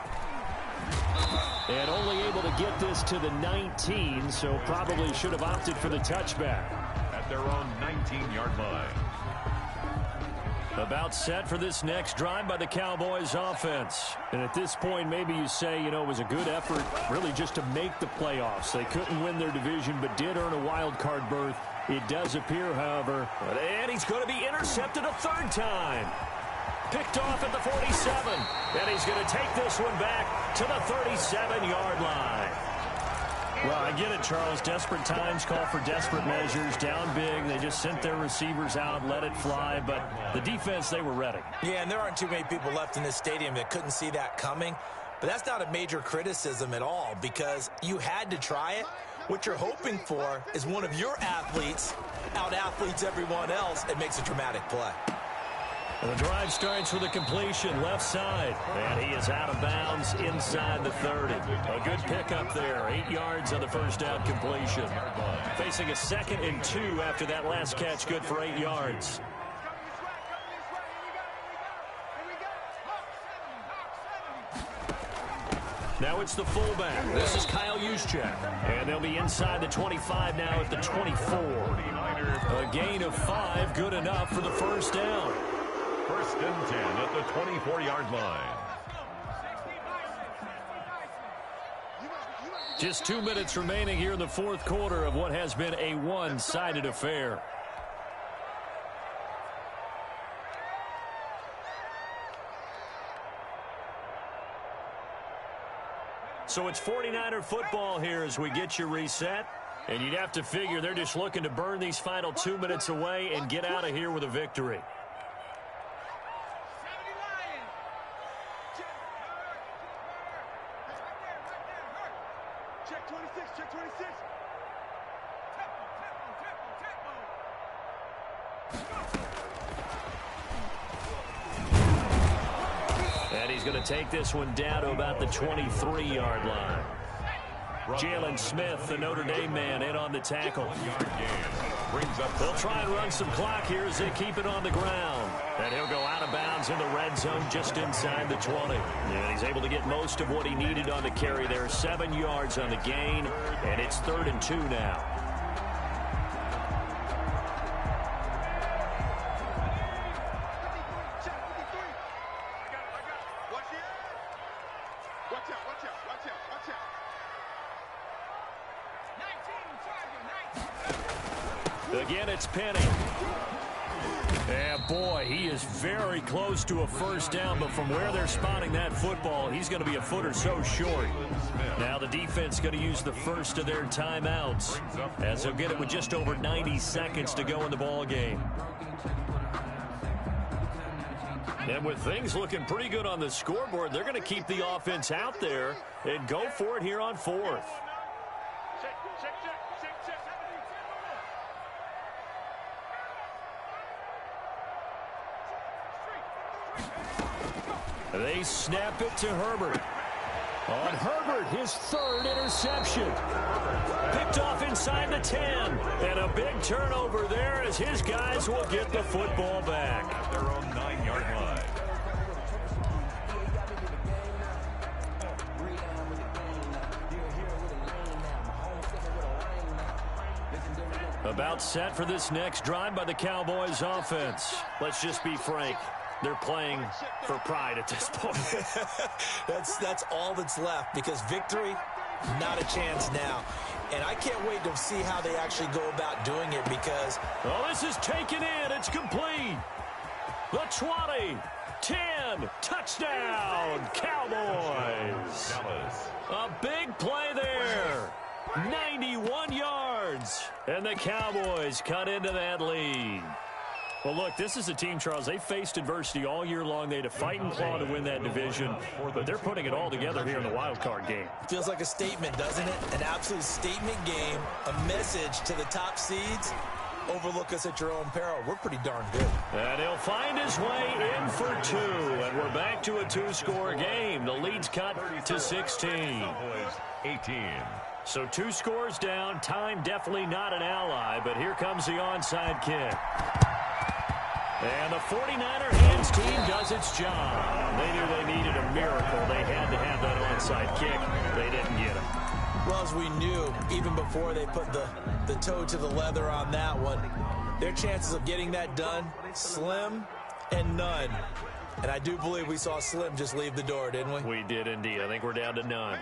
And only able to get this to the 19, so probably should have opted for the touchback. At their own 19-yard line. About set for this next drive by the Cowboys offense. And at this point, maybe you say, it was a good effort really just to make the playoffs. They couldn't win their division but did earn a wild card berth. It does appear, however, and he's going to be intercepted a third time. Picked off at the 47, and he's going to take this one back to the 37-yard line. Well, I get it, Charles. Desperate times call for desperate measures. Down big. They just sent their receivers out, let it fly. But the defense, they were ready. Yeah, and there aren't too many people left in this stadium that couldn't see that coming. But that's not a major criticism at all because you had to try it. What you're hoping for is one of your athletes out-athletes everyone else and makes a dramatic play. The drive starts with a completion left side, and he is out of bounds inside the 30. A good pickup there, 8 yards on the first down completion. Facing a 2nd and 2 after that last catch, good for 8 yards. Now it's the fullback. This is Kyle Juszczyk. And they'll be inside the 25 now at the 24. A gain of 5, good enough for the first down. 1st and 10 at the 24-yard line. Just 2 minutes remaining here in the fourth quarter of what has been a one-sided affair. So it's 49er football here as we get you reset. And you'd have to figure they're just looking to burn these final 2 minutes away and get out of here with a victory. Check 26, check 26. And he's going to take this one down to about the 23-yard line. Jalen Smith, the Notre Dame man, in on the tackle. They'll try and run some clock here as they keep it on the ground. And he'll go out of bounds in the red zone just inside the 20. And he's able to get most of what he needed on the carry there. 7 yards on the gain, and it's 3rd and 2 now. Again, it's Penny. And boy, he is very close to a first down, but from where they're spotting that football, he's going to be a foot or so short. Now the defense going to use the first of their timeouts as they'll get it with just over 90 seconds to go in the ball game. And with things looking pretty good on the scoreboard, they're going to keep the offense out there and go for it here on 4th. They snap it to Herbert. On Herbert, his 3rd interception. Picked off inside the 10. And a big turnover there as his guys will get the football back. At their own 9-yard line. About set for this next drive by the Cowboys offense. Let's just be frank. They're playing for pride at this point. That's all that's left because victory, not a chance now. And I can't wait to see how they actually go about doing it because... Oh, this is taken in. It's complete. The 20, 10, touchdown, Cowboys. A big play there. 91 yards. And the Cowboys cut into that lead. Well, look, this is a team, Charles, they faced adversity all year long. They had to fight and claw to win that division, but they're putting it all together here in the wild card game. Feels like a statement, doesn't it? An absolute statement game, a message to the top seeds. Overlook us at your own peril. We're pretty darn good. And he'll find his way in for 2, and we're back to a 2-score game. The lead's cut to 16. 18. So 2 scores down. Time definitely not an ally, but here comes the onside kick. And the 49er hands team does its job. They knew they needed a miracle. They had to have that onside kick. They didn't get it. Well, as we knew, even before they put the toe to the leather on that one, their chances of getting that done, slim and none. And I do believe we saw Slim just leave the door, didn't we? We did indeed. I think we're down to none.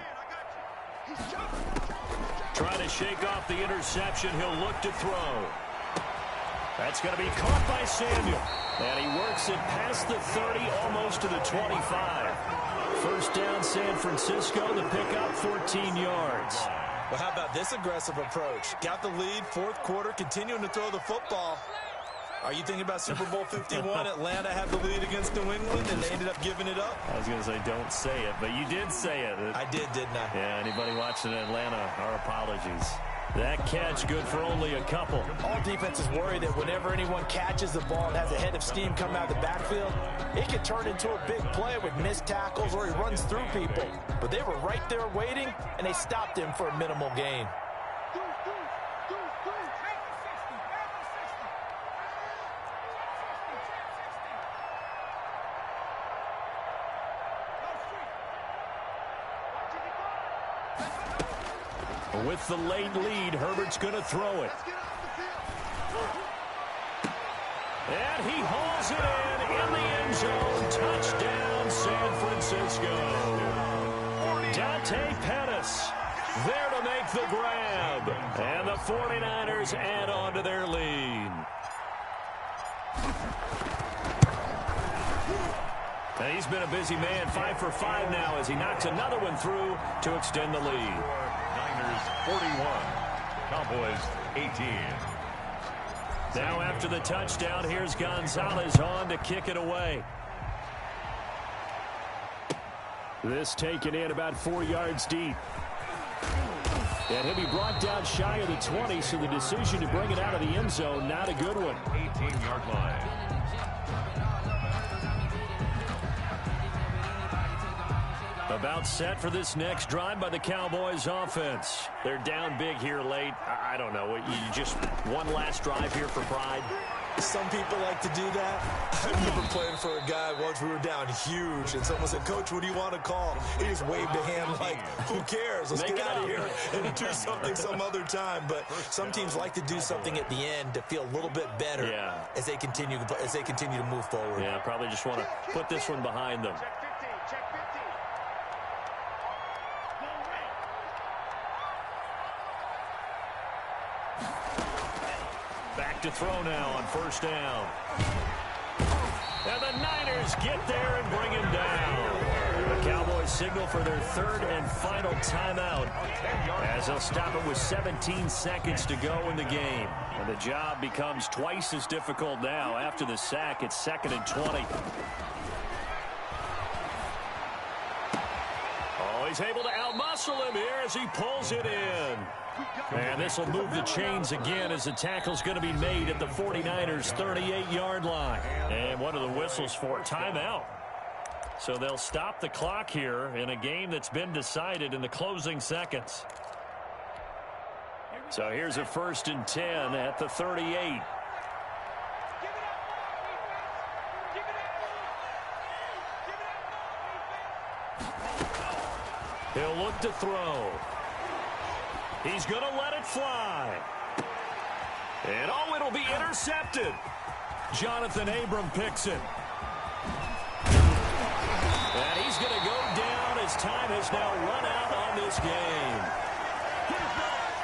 Trying to shake off the interception. He'll look to throw. That's going to be caught by Samuel. And he works it past the 30, almost to the 25. First down, San Francisco. The pickup, 14 yards. Well, how about this aggressive approach? Got the lead, fourth quarter, continuing to throw the football. Are you thinking about Super Bowl 51? Atlanta had the lead against New England, and they ended up giving it up? I was going to say, don't say it, but you did say it. I did, didn't I? Yeah, anybody watching Atlanta, our apologies. That catch good for only a couple. All defenses worry that whenever anyone catches the ball and has a head of steam coming out of the backfield, it can turn into a big play with missed tackles or he runs through people. But they were right there waiting, and they stopped him for a minimal gain. With the late lead, Herbert's going to throw it. And he hauls it in the end zone. Touchdown, San Francisco. Dante Pettis there to make the grab. And the 49ers add on to their lead. And he's been a busy man, 5 for 5 now as he knocks another one through to extend the lead. Niners 41, Cowboys 18. Now after the touchdown, here's Gonzalez on to kick it away. This taken in about 4 yards deep. And he'll be brought down shy of the 20, so the decision to bring it out of the end zone, not a good one. 18-yard line. About set for this next drive by the Cowboys offense. They're down big here late. I don't know. You just one last drive here for pride? Some people like to do that. I remember playing for a guy once we were down huge, and someone said, "Coach, what do you want to call?" He just waved a hand like, who cares? Let's get out of here and do something some other time. But some teams like to do something at the end to feel a little bit better as they continue to move forward. Yeah, probably just want to put this one behind them. Back to throw now on first down. And the Niners get there and bring him down. The Cowboys signal for their third and final timeout as they'll stop it with 17 seconds to go in the game. And the job becomes twice as difficult now. After the sack, it's 2nd and 20. Oh, he's able to outmuscle him here as he pulls it in. And this will move the chains again as the tackle's going to be made at the 49ers' 38-yard line. And what are the whistles for? Timeout. So they'll stop the clock here in a game that's been decided in the closing seconds. So here's a 1st and 10 at the 38. He'll look to throw. He's going to let it fly. And, oh, it'll be intercepted. Jonathan Abram picks it. And he's going to go down as time has now run out on this game.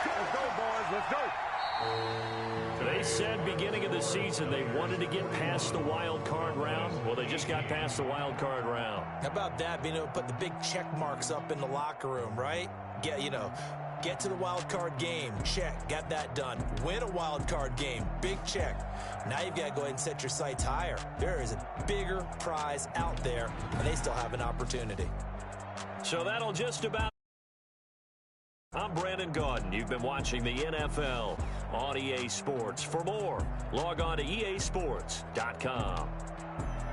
Let's go, boys. Let's go. They said beginning of the season they wanted to get past the wild card round. Well, they just got past the wild card round. How about that? Being able to put the big check marks up in the locker room, right? Get to the wild card game. Check. Got that done. Win a wild card game. Big check. Now you've got to go ahead and set your sights higher. There is a bigger prize out there, and they still have an opportunity. So that'll just about... I'm Brandon Gaudin. You've been watching the NFL on EA Sports. For more, log on to easports.com.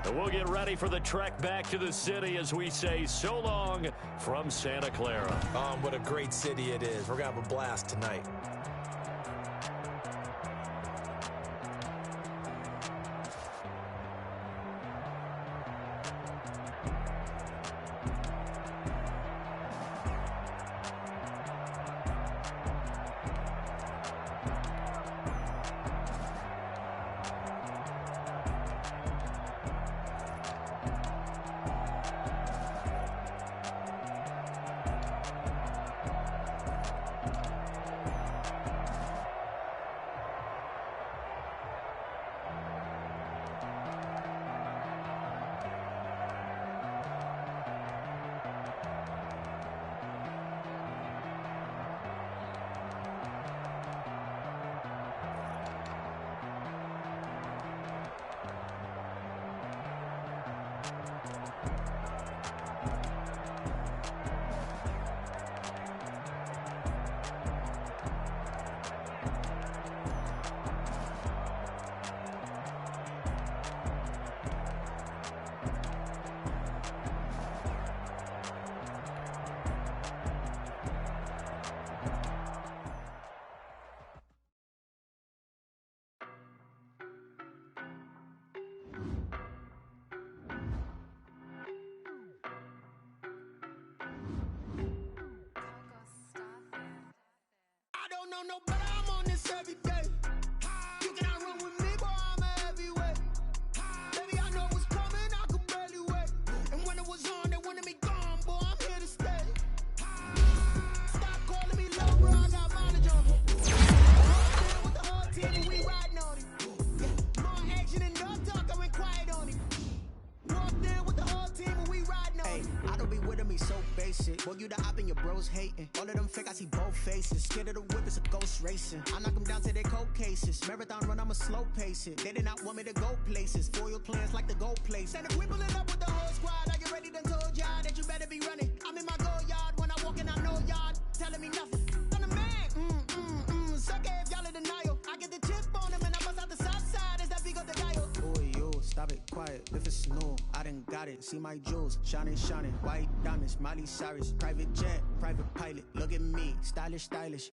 And we'll get ready for the trek back to the city as we say so long from Santa Clara. What a great city it is. We're going to have a blast tonight. popping, your bros hating. All of them fake, I see both faces. Scared of the whip, it's a ghost racing. I knock them down to their cold cases. Marathon run, I'ma slow pace it. They did not want me to go places. Foil plans like the gold place. And if we pulling up with the whole squad, are you ready? Done told y'all that you better be running. I'm in my go yard when I walk in, I know y'all telling me nothing. I'm the man, suck it if y'all in denial. I get the chip on them and I bust out the south side. Is that big of the dial? Oh, yo, stop it, quiet. If it's snow, I done got it. See my jewels, shining, shining. White diamonds, Miley Cyrus. Private jet, private pilot. Look at me, stylish, stylish.